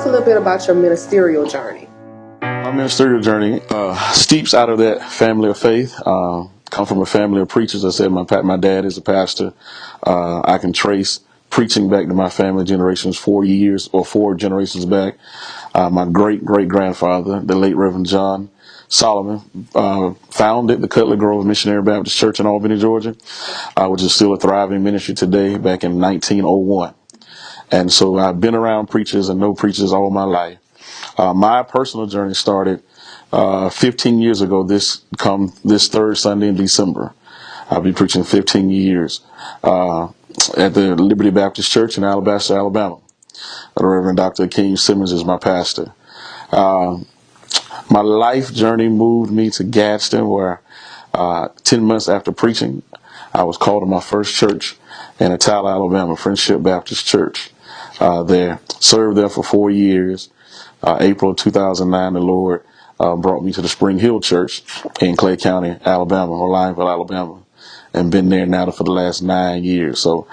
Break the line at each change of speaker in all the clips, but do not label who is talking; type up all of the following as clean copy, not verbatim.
us a little bit about your ministerial journey.
My ministerial journey steeps out of that family of faith. Come from a family of preachers. I said my dad is a pastor. I can trace preaching back to my family generations, 4 generations back. My great-great-grandfather, the late Reverend John Solomon, founded the Cutler Grove Missionary Baptist Church in Albany, Georgia, which is still a thriving ministry today, back in 1901. And so I've been around preachers and know preachers all my life. My personal journey started 15 years ago. This third Sunday in December, I'll be preaching 15 years at the Liberty Baptist Church in Alabaster, Alabama. The Reverend Dr. King Simmons is my pastor. My life journey moved me to Gadsden, where 10 months after preaching, I was called to my first church in Atala, Alabama, Friendship Baptist Church. Served there for 4 years. April of 2009, the Lord brought me to the Spring Hill Church in Clay County, Alabama, or Lineville, Alabama, and been there now for the last 9 years. So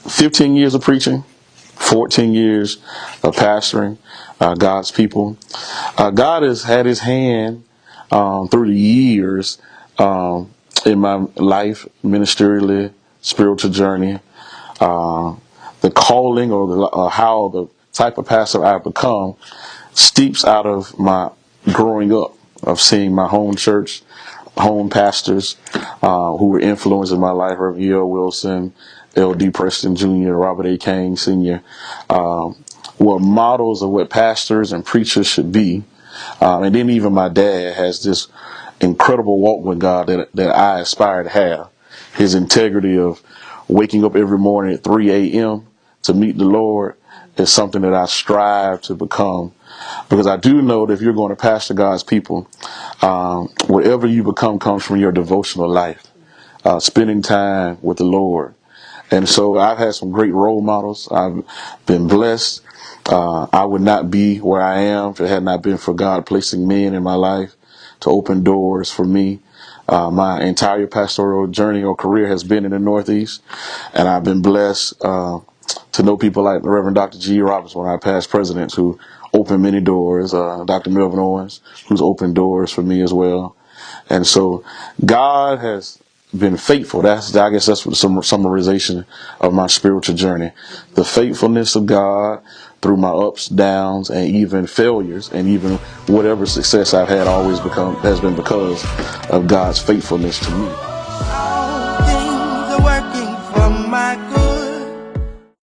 15 years of preaching, 14 years of pastoring God's people. God has had his hand through the years in my life, ministerially, spiritual journey, the calling or how the type of pastor I've become steeps out of my growing up, of seeing my home church, home pastors who were influencing my life, Reverend E.L. Wilson, L.D. Preston Jr., Robert A. Kane Sr., were models of what pastors and preachers should be. And then even my dad has this incredible walk with God that I aspire to have. His integrity of waking up every morning at 3 a.m. to meet the Lord is something that I strive to become, because I do know that if you're going to pastor God's people, whatever you become comes from your devotional life, spending time with the Lord. And so I've had some great role models. I've been blessed. I would not be where I am if it had not been for God placing men in my life to open doors for me. My entire pastoral journey or career has been in the Northeast, and I've been blessed to know people like the Reverend Dr. G. Roberts, one of our past presidents, who opened many doors, Dr. Melvin Owens, who's opened doors for me as well. And so God has been faithful. I guess that's some summarization of my spiritual journey. The faithfulness of God through my ups, downs, and even failures, and even whatever success I've had has been because of God's faithfulness to me.